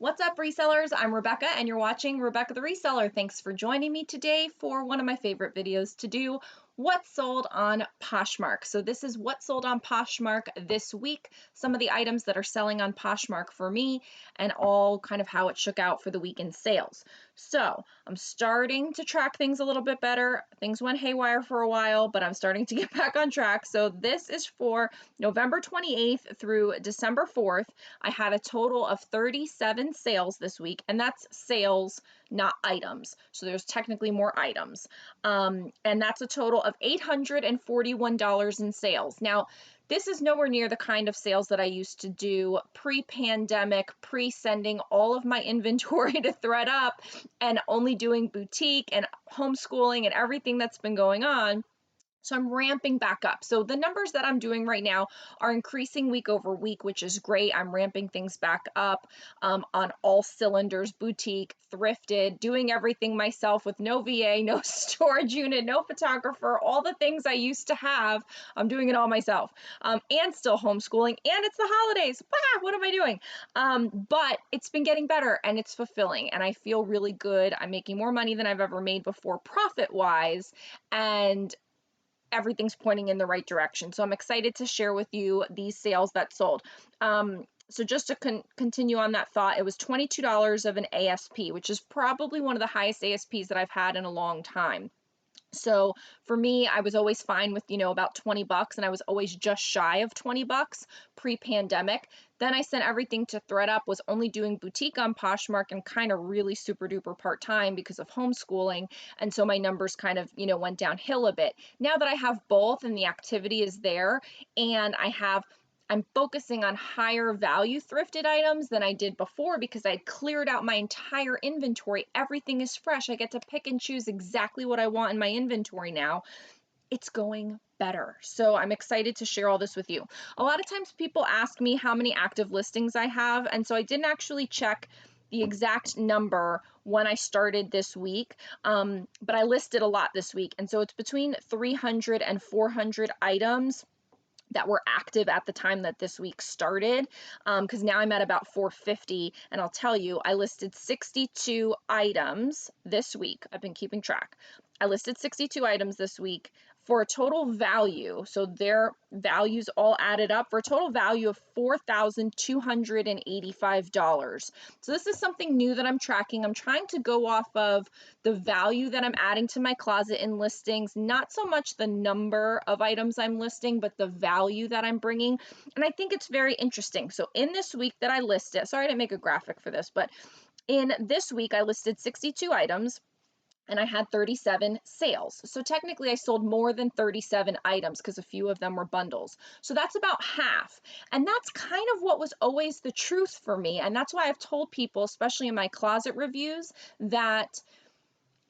What's up, resellers? I'm Rebecca, and you're watching Rebecca the Reseller. Thanks for joining me today for one of my favorite videos to do, what's sold on Poshmark. So this is what's sold on Poshmark this week, some of the items that are selling on Poshmark for me, and all kind of how it shook out for the week in sales. So I'm starting to track things a little bit better. Things went haywire for a while, but I'm starting to get back on track. So this is for November 28th through December 4th. I had a total of 37 sales this week, and that's sales, not items. So there's technically more items. And that's a total of $841 in sales. Now, this is nowhere near the kind of sales that I used to do pre-pandemic, pre-sending all of my inventory to ThredUp and only doing boutique and homeschooling and everything that's been going on. So I'm ramping back up. So the numbers that I'm doing right now are increasing week over week, which is great. I'm ramping things back up on all cylinders, boutique, thrifted, doing everything myself with no VA, no storage unit, no photographer, all the things I used to have. I'm doing it all myself and still homeschooling. And it's the holidays. What am I doing? But it's been getting better and it's fulfilling and I feel really good. I'm making more money than I've ever made before profit-wise. And everything's pointing in the right direction. So I'm excited to share with you these sales that sold. So just to continue on that thought, it was $22 of an ASP, which is probably one of the highest ASPs that I've had in a long time. So for me, I was always fine with, about 20 bucks, and I was always just shy of 20 bucks pre-pandemic. Then I sent everything to ThredUp, was only doing boutique on Poshmark and kind of really super duper part-time because of homeschooling. And so my numbers kind of, went downhill a bit. Now that I have both and the activity is there and I'm focusing on higher value thrifted items than I did before because I cleared out my entire inventory. Everything is fresh. I get to pick and choose exactly what I want in my inventory now. It's going better. So I'm excited to share all this with you. A lot of times people ask me how many active listings I have, and so I didn't actually check the exact number when I started this week, but I listed a lot this week, and so it's between 300 and 400 items that were active at the time that this week started, because now I'm at about 450, and I'll tell you, I listed 62 items this week. I've been keeping track. I listed 62 items this week for a total value, so their values all added up, for a total value of $4,285. So this is something new that I'm tracking. I'm trying to go off of the value that I'm adding to my closet in listings, not so much the number of items I'm listing, but the value that I'm bringing. And I think it's very interesting. So in this week that I listed, sorry I didn't make a graphic for this, but in this week I listed 62 items and I had 37 sales. So technically I sold more than 37 items because a few of them were bundles. So that's about half. And that's kind of what was always the truth for me. And that's why I've told people, especially in my closet reviews, that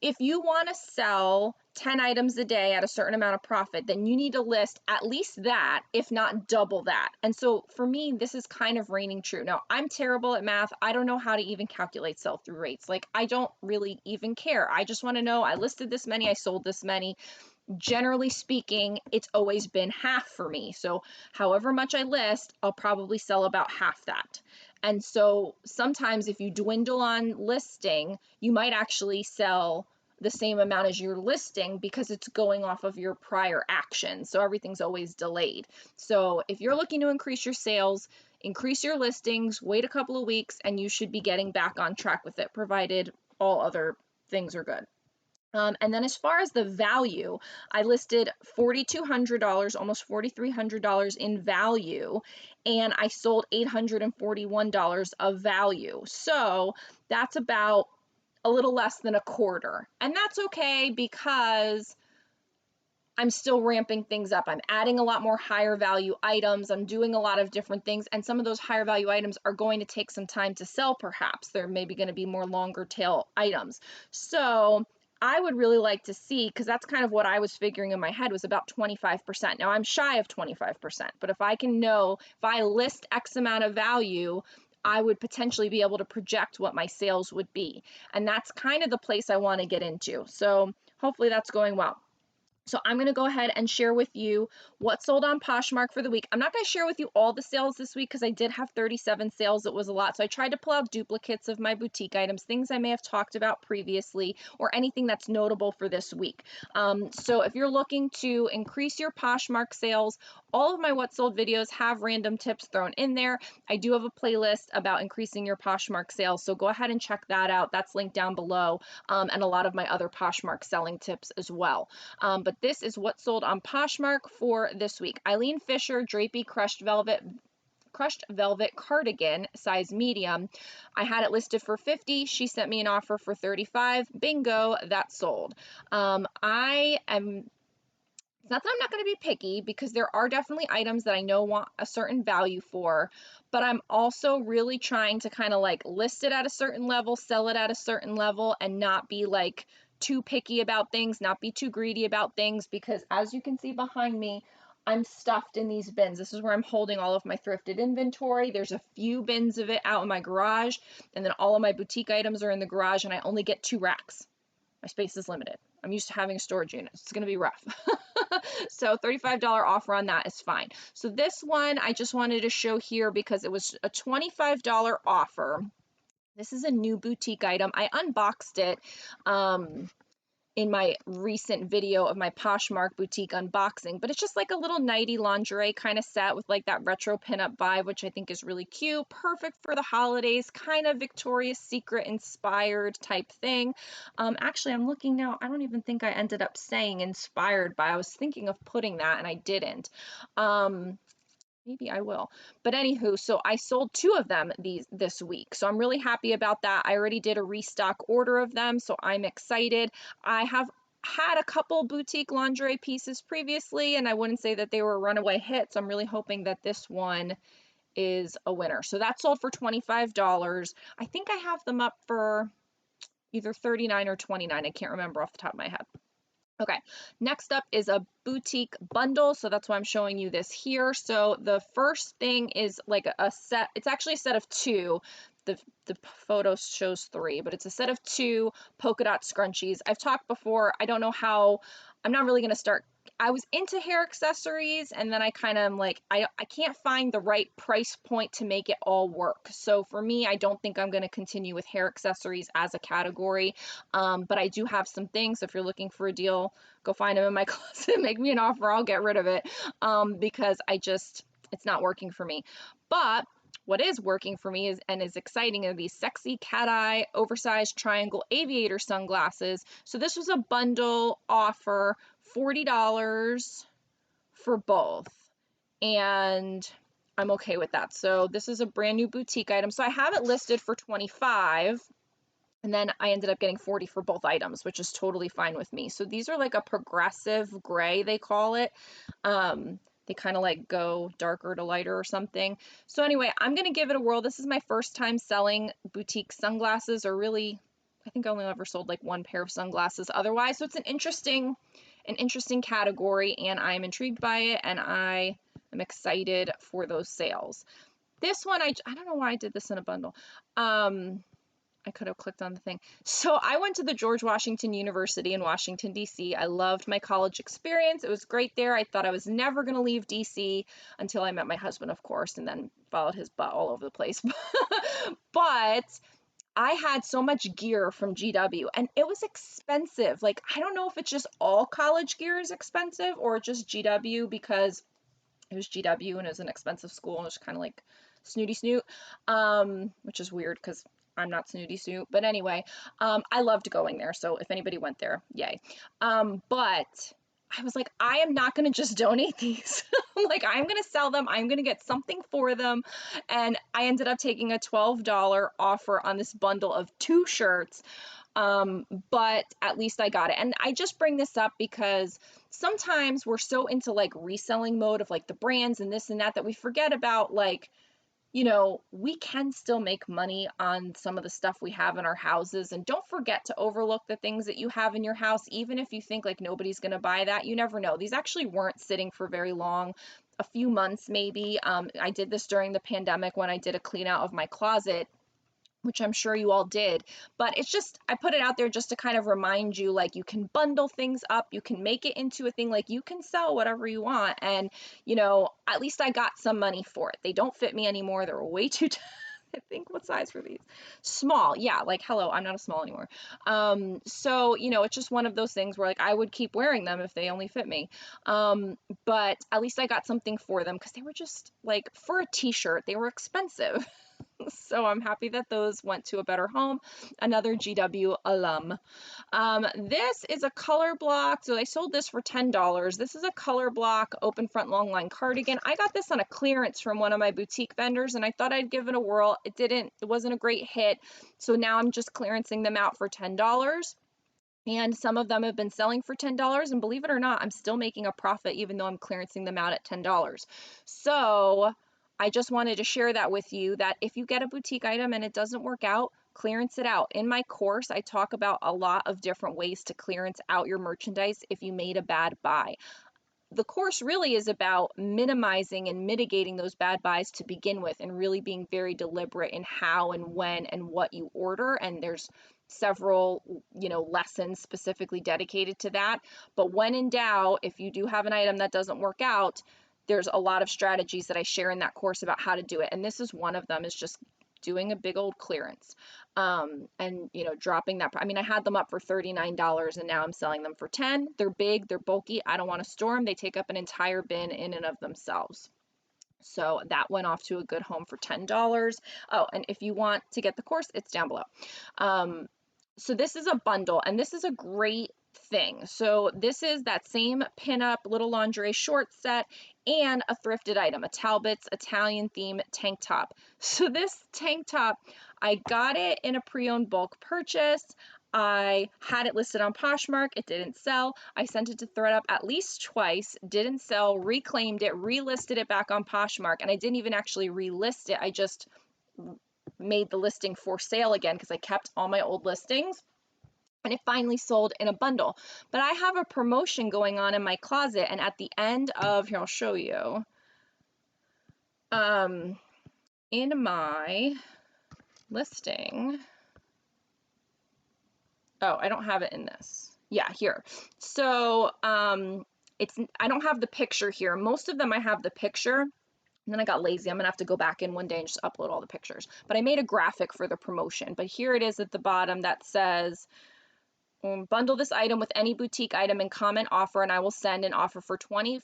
if you want to sell 10 items a day at a certain amount of profit, then you need to list at least that, if not double that. And so for me, this is kind of reigning true. Now, I'm terrible at math. I don't know how to even calculate sell-through rates. Like, I don't really even care. I just want to know I listed this many, I sold this many. Generally speaking, it's always been half for me. So however much I list, I'll probably sell about half that. And so sometimes if you dwindle on listing, you might actually sell the same amount as you're listing because it's going off of your prior action. So everything's always delayed. So if you're looking to increase your sales, increase your listings, wait a couple of weeks, and you should be getting back on track with it, provided all other things are good. And then as far as the value, I listed $4,200, almost $4,300 in value, and I sold $841 of value. So that's about a little less than a quarter. And that's okay because I'm still ramping things up. I'm adding a lot more higher value items. I'm doing a lot of different things. And some of those higher value items are going to take some time to sell, perhaps. They're maybe going to be more longer tail items. So I would really like to see, because that's kind of what I was figuring in my head, was about 25%. Now I'm shy of 25%, but if I can know, if I list X amount of value, I would potentially be able to project what my sales would be. And that's kind of the place I want to get into. So hopefully that's going well. So I'm going to go ahead and share with you what sold on Poshmark for the week. I'm not going to share with you all the sales this week because I did have 37 sales. It was a lot. So I tried to pull out duplicates of my boutique items, things I may have talked about previously, or anything that's notable for this week. So if you're looking to increase your Poshmark sales, all of my what sold videos have random tips thrown in there. I do have a playlist about increasing your Poshmark sales. So go ahead and check that out. That's linked down below, and a lot of my other Poshmark selling tips as well. But this is what sold on Poshmark for this week. Eileen Fisher Drapey crushed velvet cardigan, size medium. I had it listed for 50. She sent me an offer for 35. Bingo, that sold. I am It's not that I'm not going to be picky, because there are definitely items that I know want a certain value for, but I'm also really trying to kind of like list it at a certain level, sell it at a certain level, and not be like too picky about things, not be too greedy about things, because as you can see behind me, I'm stuffed in these bins. This is where I'm holding all of my thrifted inventory. There's a few bins of it out in my garage, and then all of my boutique items are in the garage, and I only get 2 racks. My space is limited. I'm used to having a storage unit. It's going to be rough. So $35 offer on that is fine. So this one I just wanted to show here because it was a $25 offer. This is a new boutique item. I unboxed it in my recent video of my Poshmark boutique unboxing, but it's just like a little nighty lingerie kind of set with like that retro pinup vibe, which I think is really cute, perfect for the holidays, kind of Victoria's Secret inspired type thing. Actually, I'm looking now, I don't even think I ended up saying inspired by. I was thinking of putting that and I didn't. Maybe I will. But anywho, so I sold 2 of them this week. So I'm really happy about that. I already did a restock order of them, so I'm excited. I have had a couple boutique lingerie pieces previously, and I wouldn't say that they were runaway hits. I'm really hoping that this one is a winner. So that sold for $25. I think I have them up for either 39 or 29. I can't remember off the top of my head. Okay, next up is a boutique bundle. So that's why I'm showing you this here. So the first thing is like a set. It's actually a set of 2. The photo shows 3, but it's a set of 2 polka dot scrunchies. I've talked before. I don't know how. I'm not really going to start. I was into hair accessories, and then I kind of am like, I can't find the right price point to make it all work. So for me, I don't think I'm going to continue with hair accessories as a category. But I do have some things. So if you're looking for a deal, go find them in my closet, make me an offer, I'll get rid of it, because it's not working for me. But what is working for me is exciting are these sexy cat eye oversized triangle aviator sunglasses. So this was a bundle offer, $40 for both, and I'm okay with that. So this is a brand new boutique item. So I have it listed for 25. And then I ended up getting 40 for both items, which is totally fine with me. So these are like a progressive gray, they call it. They kind of like go darker to lighter or something. So anyway, I'm going to give it a whirl. This is my first time selling boutique sunglasses, or really, I think I only ever sold like 1 pair of sunglasses otherwise. So it's an interesting category, and I'm intrigued by it, and I am excited for those sales. This one, I don't know why I did this in a bundle. I could have clicked on the thing. So I went to the George Washington University in Washington, D.C. I loved my college experience. It was great there. I thought I was never going to leave D.C. until I met my husband, of course, and then followed his butt all over the place. But I had so much gear from GW, and it was expensive. Like, I don't know if it's just all college gear is expensive or just GW, because it was GW and it was an expensive school, and it was kind of like snooty snoot, which is weird because I'm not snooty snoot. But anyway, I loved going there. So if anybody went there, yay. But I was like, I am not going to just donate these. Like, I'm going to sell them. I'm going to get something for them. And I ended up taking a $12 offer on this bundle of 2 shirts. But at least I got it. And I just bring this up because sometimes we're so into like reselling mode of like the brands and this and that we forget about, like, you know, we can still make money on some of the stuff we have in our houses. And don't forget to overlook the things that you have in your house. Even if you think like nobody's going to buy that, you never know. These actually weren't sitting for very long, a few months maybe. I did this during the pandemic when I did a clean out of my closet. which I'm sure you all did, but it's just, I put it out there just to kind of remind you, like, you can bundle things up, you can make it into a thing, like you can sell whatever you want, and you know, at least I got some money for it. They don't fit me anymore, they're way too I think, what size were these? Small, yeah, like, hello, I'm not a small anymore. So, you know, it's just one of those things where, like, I would keep wearing them if they only fit me. But at least I got something for them, because they were just, like, for a t-shirt, they were expensive. So I'm happy that those went to a better home. Another GW alum. This is a color block. So I sold this for $10. This is a color block open front long line cardigan. I got this on a clearance from one of my boutique vendors, and I thought I'd give it a whirl. It wasn't a great hit. So now I'm just clearancing them out for $10. And some of them have been selling for $10, and believe it or not, I'm still making a profit even though I'm clearancing them out at $10. So I just wanted to share that with you, that if you get a boutique item and it doesn't work out, clearance it out. In my course, I talk about a lot of different ways to clearance out your merchandise if you made a bad buy. The course really is about minimizing and mitigating those bad buys to begin with, and really being very deliberate in how and when and what you order. And there's several, you know, lessons specifically dedicated to that. But when in doubt, if you do have an item that doesn't work out, there's a lot of strategies that I share in that course about how to do it. And this is one of them, is just doing a big old clearance, and you know, dropping that. I mean, I had them up for $39 and now I'm selling them for $10. They're big, they're bulky, I don't want to store them, they take up an entire bin in and of themselves. So that went off to a good home for $10. Oh, and if you want to get the course, it's down below. So this is a bundle, and this is a great thing. So this is that same pinup little lingerie short set and a thrifted item, a Talbot's Italian theme tank top. So this tank top, I got it in a pre-owned bulk purchase. I had it listed on Poshmark, it didn't sell. I sent it to ThredUp at least twice, didn't sell, reclaimed it, relisted it back on Poshmark, and I didn't even actually relist it. I just made the listing for sale again because I kept all my old listings, and it finally sold in a bundle. But I have a promotion going on in my closet, and at the end of, here, I'll show you, in my listing, oh, I don't have it in this. Yeah, here. So I don't have the picture here. Most of them I have the picture, and then I got lazy. I'm gonna have to go back in one day and just upload all the pictures. But I made a graphic for the promotion. But here it is at the bottom that says, bundle this item with any boutique item and comment offer, and I will send an offer for 20%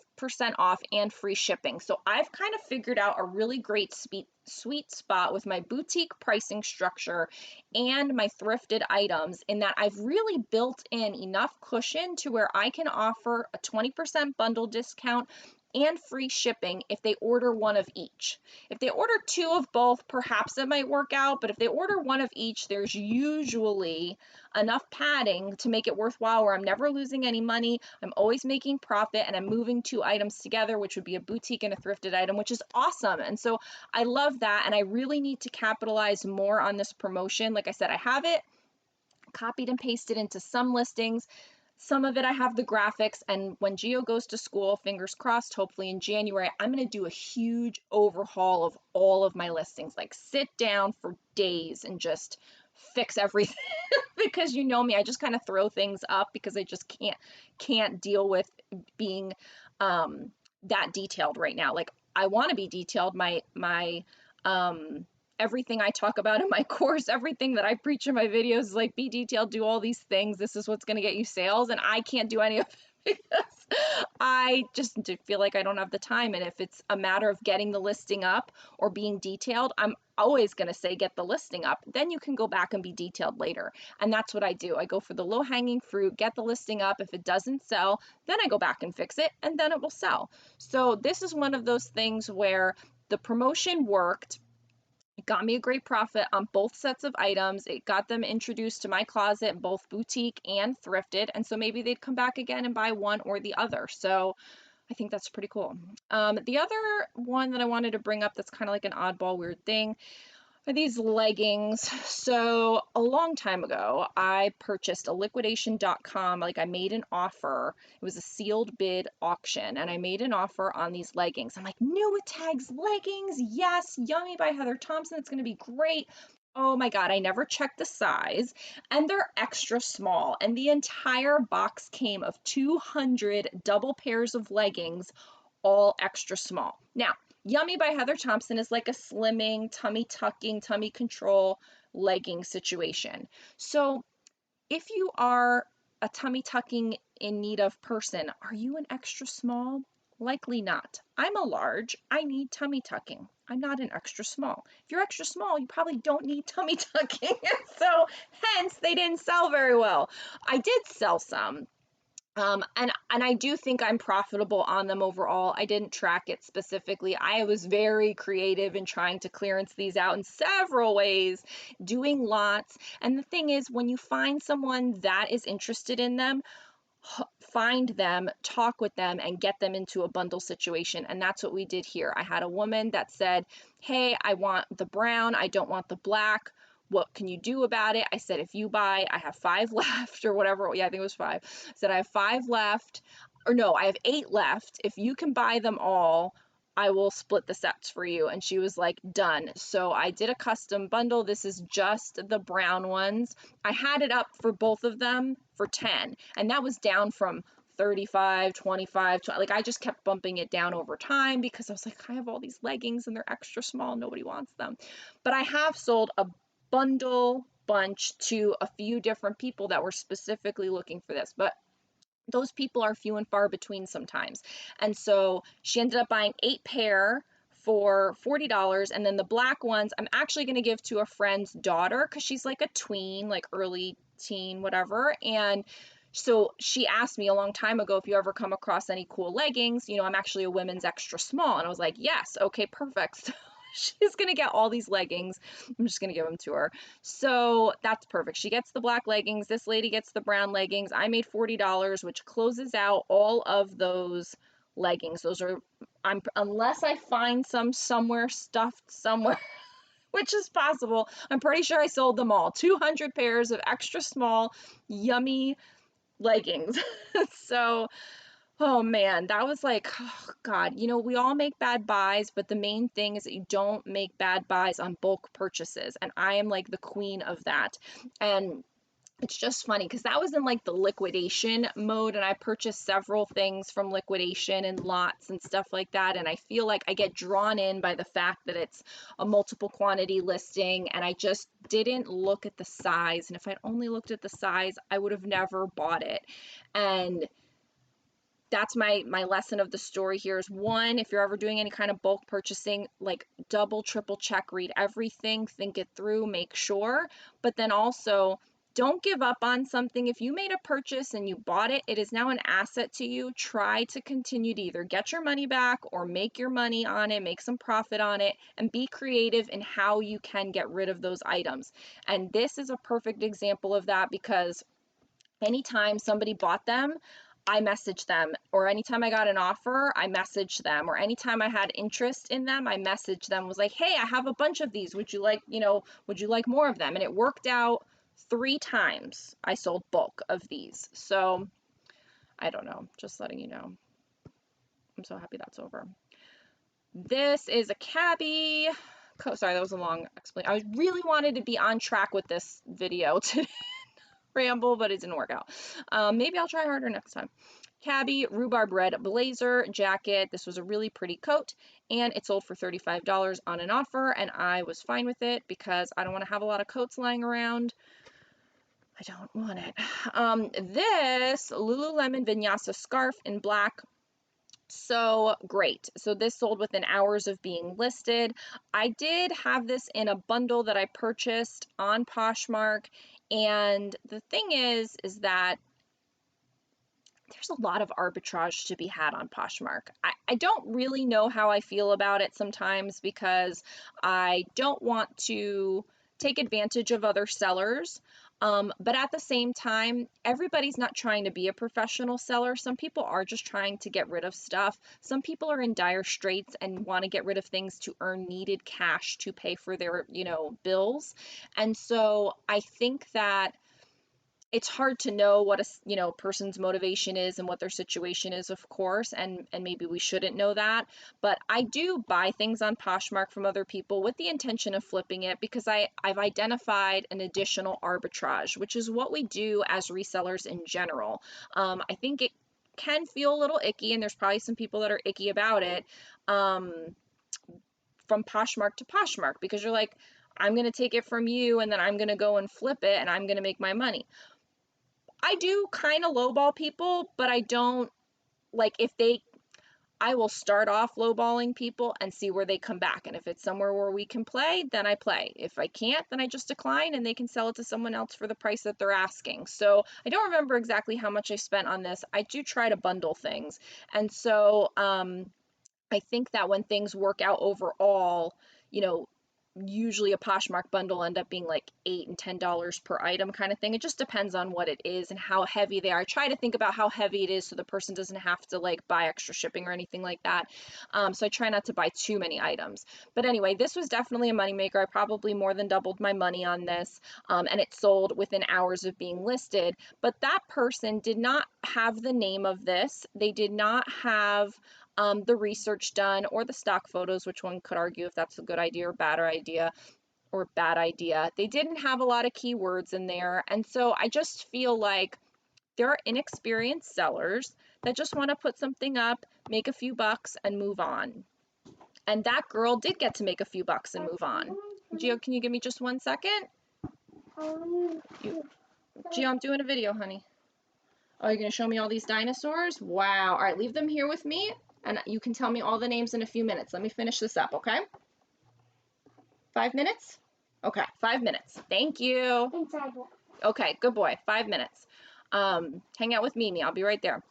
off and free shipping. So I've kind of figured out a really great sweet spot with my boutique pricing structure and my thrifted items, in that I've really built in enough cushion to where I can offer a 20% bundle discount and free shipping if they order one of each. If they order two of both, perhaps it might work out, but if they order one of each, there's usually enough padding to make it worthwhile, where I'm never losing any money, I'm always making profit, and I'm moving two items together, which would be a boutique and a thrifted item, which is awesome. And so I love that, and I really need to capitalize more on this promotion. Like I said, I have it copied and pasted into some listings. Some of it I have the graphics, and when Geo goes to school, fingers crossed, hopefully in January, I'm going to do a huge overhaul of all of my listings, like sit down for days and just fix everything. Because you know me, I just kind of throw things up because I just can't deal with being that detailed right now. Like, I want to be detailed. My everything I talk about in my course, everything that I preach in my videos is like, be detailed, do all these things. This is what's going to get you sales. And I can't do any of it because I just feel like I don't have the time. And if it's a matter of getting the listing up or being detailed, I'm always going to say, get the listing up. Then you can go back and be detailed later. And that's what I do. I go for the low hanging fruit, get the listing up. If it doesn't sell, then I go back and fix it, and then it will sell. So this is one of those things where the promotion worked. It got me a great profit on both sets of items. It got them introduced to my closet, both boutique and thrifted. And so maybe they'd come back again and buy one or the other. So I think that's pretty cool. The other one that I wanted to bring up that's kind of like an oddball weird thing are these leggings. So a long time ago, I purchased a liquidation.com. Like, I made an offer. It was a sealed bid auction, and I made an offer on these leggings. I'm like, new with tags leggings. Yes. Yummy by Heather Thompson. It's going to be great. Oh my God, I never checked the size, and they're extra small. And the entire box came of 200 double pairs of leggings, all extra small. Now, Yummy by Heather Thompson is like a slimming, tummy tucking, tummy control legging situation. So if you are a tummy tucking in need of person, are you an extra small? Likely not. I'm a large. I need tummy tucking. I'm not an extra small. If you're extra small, you probably don't need tummy tucking. So, hence, they didn't sell very well. I did sell some, and I do think I'm profitable on them overall. I didn't track it specifically. I was very creative in trying to clearance these out in several ways, doing lots. And the thing is, when you find someone that is interested in them, find them, talk with them, and get them into a bundle situation. And that's what we did here. I had a woman that said, hey, I want the brown, I don't want the black. What can you do about it? I said, if you buy, I have 5 left or whatever. Yeah, I think it was 5. I said, I have 5 left, or no, I have 8 left. If you can buy them all, I will split the sets for you. And she was like, done. So I did a custom bundle. This is just the brown ones. I had it up for both of them for 10, and that was down from 35, 25, like I just kept bumping it down over time because I was like, I have all these leggings and they're extra small, nobody wants them. But I have sold a bundle bunch to a few different people that were specifically looking for this, but those people are few and far between sometimes. And so she ended up buying 8 pair for $40, and then the black ones I'm actually going to give to a friend's daughter because she's like a tween, like early teen, whatever. And so she asked me a long time ago, if you ever come across any cool leggings, I'm actually a women's extra small. And I was like, yes, okay, perfect. So she's going to get all these leggings. I'm just going to give them to her. So that's perfect. She gets the black leggings. This lady gets the brown leggings. I made $40, which closes out all of those leggings. Those are, unless I find some somewhere stuffed somewhere, which is possible, I'm pretty sure I sold them all. 200 pairs of extra small, yummy leggings. So, oh man, that was like, oh God, we all make bad buys, but the main thing is that you don't make bad buys on bulk purchases. And I am like the queen of that. And it's just funny because that was in like the liquidation mode, and I purchased several things from liquidation and lots and stuff like that. And I feel like I get drawn in by the fact that it's a multiple quantity listing, and I just didn't look at the size. And if I'd only looked at the size, I would have never bought it. And that's my lesson of the story here is, one, if you're ever doing any kind of bulk purchasing, like double, triple check, read everything, think it through, make sure. But then also, don't give up on something. If you made a purchase and you bought it, it is now an asset to you. Try to continue to either get your money back or make your money on it, make some profit on it, and be creative in how you can get rid of those items. And this is a perfect example of that because anytime somebody bought them, I messaged them, or anytime I got an offer, I messaged them, or anytime I had interest in them, I messaged them, was like, hey, I have a bunch of these. Would you like more of them? And it worked out 3 times I sold bulk of these. So I don't know, just letting you know. I'm so happy that's over. This is a cabbie. Sorry, that was a long explanation. I really wanted to be on track with this video today. Ramble, but it didn't work out. Maybe I'll try harder next time. Cabbie rhubarb red blazer jacket. This was a really pretty coat, and it sold for $35 on an offer, and I was fine with it because I don't want to have a lot of coats lying around. I don't want it. This Lululemon Vinyasa scarf in black. So great. So this sold within hours of being listed. I did have this in a bundle that I purchased on Poshmark. And the thing is that there's a lot of arbitrage to be had on Poshmark. I don't really know how I feel about it sometimes because I don't want to take advantage of other sellers. But at the same time, everybody's not trying to be a professional seller. Some people are just trying to get rid of stuff. Some people are in dire straits and want to get rid of things to earn needed cash to pay for their, bills. And so I think that it's hard to know what a person's motivation is and what their situation is, of course, and maybe we shouldn't know that. But I do buy things on Poshmark from other people with the intention of flipping it, because I've identified an additional arbitrage, which is what we do as resellers in general. I think it can feel a little icky, and there's probably some people that are icky about it, from Poshmark to Poshmark, because you're like, I'm going to take it from you and then I'm going to go and flip it and I'm going to make my money. I do kind of lowball people, but I don't, like, I will start off lowballing people and see where they come back. And if it's somewhere where we can play, then I play. If I can't, then I just decline and they can sell it to someone else for the price that they're asking. So I don't remember exactly how much I spent on this. I do try to bundle things. And so, I think that when things work out overall, you know, usually a Poshmark bundle end up being like $8 and $10 per item kind of thing. It just depends on what it is and how heavy they are. I try to think about how heavy it is so the person doesn't have to like buy extra shipping or anything like that. So I try not to buy too many items. But anyway, this was definitely a moneymaker. I probably more than doubled my money on this, and it sold within hours of being listed. But that person did not have the name of this. They did not have the research done or the stock photos, which one could argue if that's a good idea or bad idea. They didn't have a lot of keywords in there. And so I just feel like there are inexperienced sellers that just want to put something up, make a few bucks and move on. And that girl did get to make a few bucks and move on. Gio, can you give me just 1 second? Gio, I'm doing a video, honey. Oh, you're going to show me all these dinosaurs? Wow. All right, leave them here with me, and you can tell me all the names in a few minutes. Let me finish this up, okay? 5 minutes? Okay, 5 minutes. Thank you. Okay, good boy. 5 minutes. Hang out with Mimi. I'll be right there.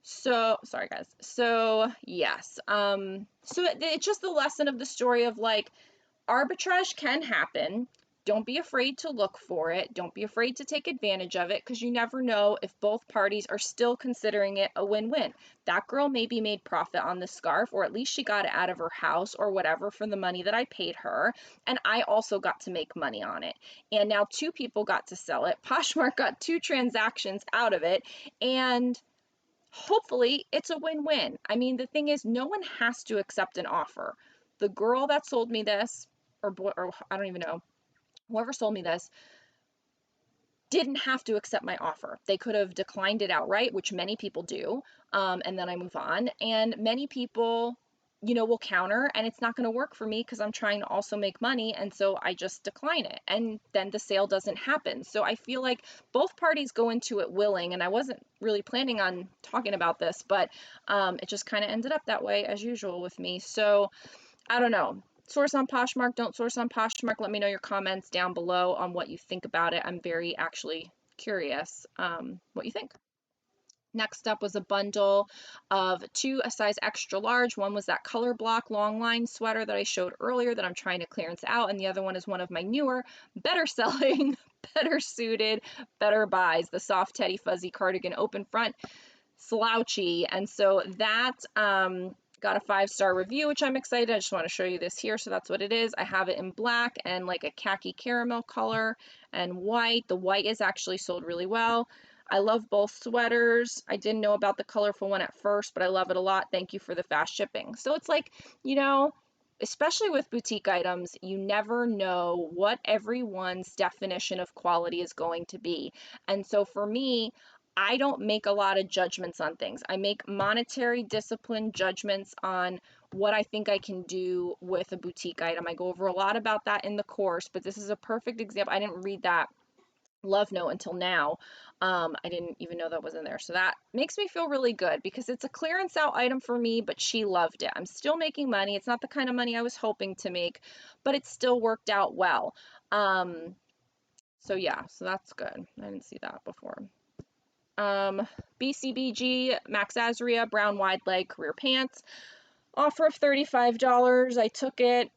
So, sorry guys. So, yes. So it's just the lesson of the story of like, arbitrage can happen. Don't be afraid to look for it. Don't be afraid to take advantage of it, because you never know if both parties are still considering it a win-win. That girl maybe made profit on the scarf, or at least she got it out of her house or whatever for the money that I paid her. And I also got to make money on it. And now 2 people got to sell it. Poshmark got 2 transactions out of it. And hopefully it's a win-win. I mean, the thing is, no one has to accept an offer. The girl that sold me this, or boy, or I don't even know, whoever sold me this, didn't have to accept my offer. They could have declined it outright, which many people do, and then I move on. And many people, will counter, and it's not going to work for me because I'm trying to also make money, and so I just decline it, and then the sale doesn't happen. So I feel like both parties go into it willing, and I wasn't really planning on talking about this, but it just kind of ended up that way as usual with me. So I don't know. Source on Poshmark, don't source on Poshmark. Let me know your comments down below on what you think about it. I'm very actually curious what you think. Next up was a bundle of 2 a size extra large. One was that color block long line sweater that I showed earlier that I'm trying to clearance out, and the other one is one of my newer, better selling, better suited, better buys, the soft teddy fuzzy cardigan open front slouchy. And so that got a 5-star review, which I'm excited. I just want to show you this here. So that's what it is. I have it in black and like a khaki caramel color and white. The white is actually sold really well. I love both sweaters. I didn't know about the colorful one at first, but I love it a lot. Thank you for the fast shipping. So it's like, especially with boutique items, you never know what everyone's definition of quality is going to be. And so for me, I don't make a lot of judgments on things. I make monetary discipline judgments on what I think I can do with a boutique item. I go over a lot about that in the course, but this is a perfect example. I didn't read that love note until now. I didn't even know that was in there. So that makes me feel really good because it's a clearance out item for me, but she loved it. I'm still making money. It's not the kind of money I was hoping to make, but it still worked out well. So yeah, so that's good. I didn't see that before. BCBG Max Azria brown wide leg career pants, offer of $35. I took it,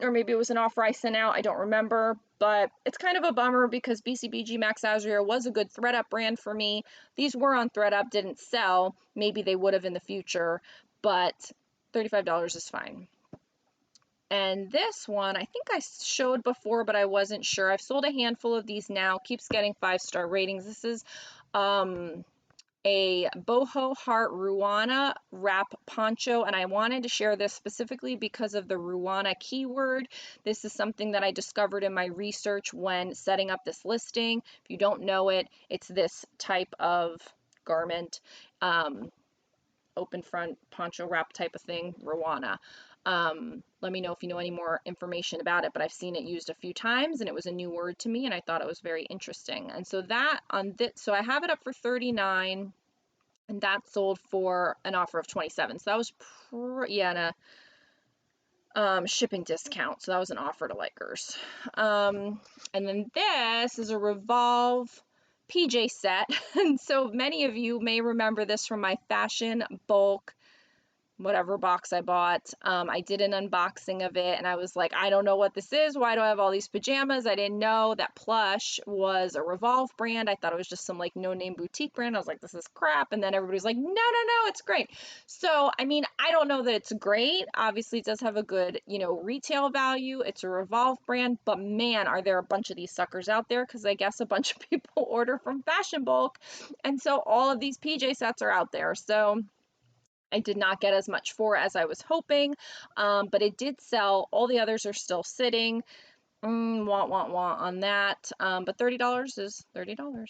or maybe it was an offer I sent out, I don't remember, but it's kind of a bummer because BCBG Max Azria was a good ThreadUp brand for me. These were on ThreadUp, didn't sell. Maybe they would have in the future, but $35 is fine. And this one, I think I showed before, but I wasn't sure. I've sold a handful of these now, keeps getting 5-star ratings. This is a boho heart Ruana wrap poncho, and I wanted to share this specifically because of the Ruana keyword. This is something that I discovered in my research when setting up this listing. If you don't know it, it's this type of garment, open front poncho wrap type of thing, Ruana. Let me know if you know any more information about it, but I've seen it used a few times and it was a new word to me and I thought it was very interesting. And so that on this, so I have it up for 39 and that sold for an offer of 27. So that was, and a shipping discount. So that was an offer to likers. And then this is a Revolve PJ set. And so many of you may remember this from my fashion bulk whatever box I bought. I did an unboxing of it and I was like, I don't know what this is. Why do I have all these pajamas? I didn't know that Plush was a Revolve brand. I thought it was just some like no-name boutique brand. I was like, this is crap. And then everybody's like, no, it's great. So, I mean, I don't know that it's great. Obviously, it does have a good, retail value. It's a Revolve brand, but man, are there a bunch of these suckers out there? Because I guess a bunch of people order from Fashion Bulk. And so all of these PJ sets are out there. So I did not get as much for as I was hoping, but it did sell. All the others are still sitting. Want on that. But $30 is $30.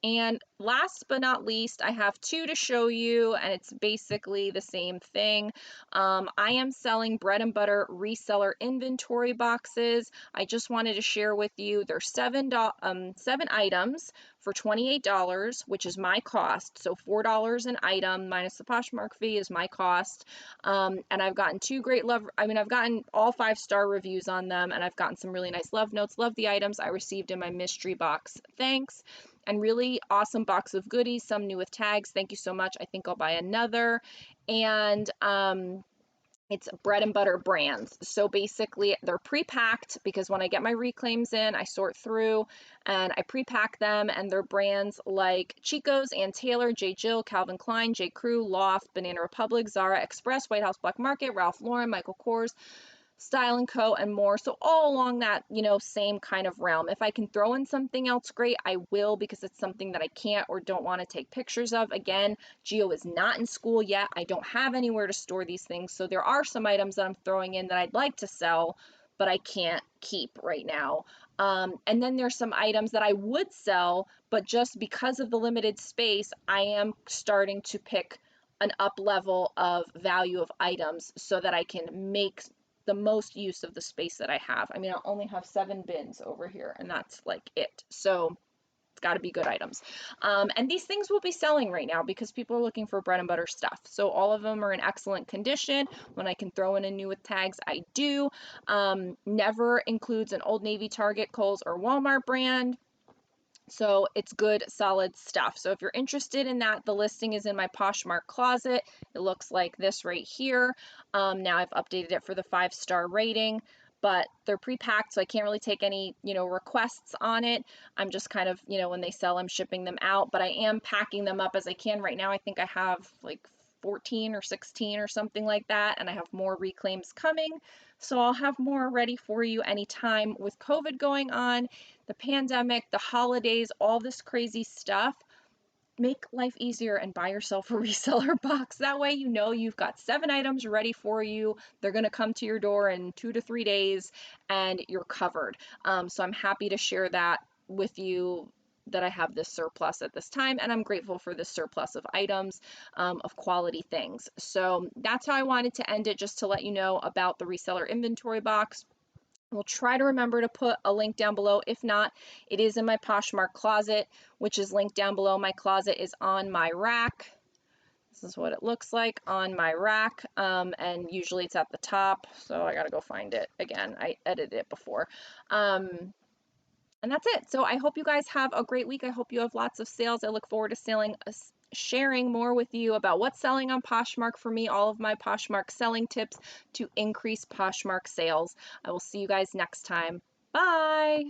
And last but not least, I have two to show you, and it's basically the same thing. I am selling bread and butter reseller inventory boxes. I just wanted to share with you, there's seven items for $28, which is my cost. So $4 an item minus the Poshmark fee is my cost. And I've gotten I've gotten all 5-star reviews on them, and I've gotten some really nice love notes. Love the items I received in my mystery box. Thanks. And really awesome box of goodies, some new with tags. Thank you so much. I think I'll buy another. And it's bread and butter brands. So basically they're pre-packed because when I get my reclaims in, I sort through and I pre-pack them, and they're brands like Chico's, Ann Taylor, J. Jill, Calvin Klein, J. Crew, Loft, Banana Republic, Zara Express, White House Black Market, Ralph Lauren, Michael Kors, Style & Co. and more. So all along that, same kind of realm. If I can throw in something else great, I will, because it's something that I can't or don't want to take pictures of. Again, Gio is not in school yet. I don't have anywhere to store these things. So there are some items that I'm throwing in that I'd like to sell, but I can't keep right now. And then there's some items that I would sell, but just because of the limited space, I am starting to pick an up level of value of items so that I can make the most use of the space that I have. I mean, I only have 7 bins over here, and that's like it. So it's got to be good items. And these things will be selling right now because people are looking for bread and butter stuff. So all of them are in excellent condition. When I can throw in a new with tags, I do. Never includes an Old Navy, Target, Kohl's, or Walmart brand. So it's good, solid stuff. So if you're interested in that, the listing is in my Poshmark closet. It looks like this right here. Now I've updated it for the 5-star rating, but they're pre-packed, so I can't really take any, requests on it. I'm just kind of, when they sell, I'm shipping them out, but I am packing them up as I can. Right now, I think I have like 14 or 16 or something like that, and I have more reclaims coming. So I'll have more ready for you anytime. With COVID going on, the pandemic, the holidays, all this crazy stuff, make life easier and buy yourself a reseller box. That way you've got 7 items ready for you. They're going to come to your door in 2 to 3 days and you're covered. So I'm happy to share that with you, that I have this surplus at this time, and I'm grateful for this surplus of items, of quality things. So that's how I wanted to end it, just to let you know about the reseller inventory box. We'll try to remember to put a link down below. If not, it is in my Poshmark closet, which is linked down below. My closet is on my rack. This is what it looks like on my rack, and usually it's at the top, so I gotta go find it again. I edited it before. And that's it. So I hope you guys have a great week. I hope you have lots of sales. I look forward to sharing more with you about what's selling on Poshmark for me, all of my Poshmark selling tips to increase Poshmark sales. I will see you guys next time. Bye.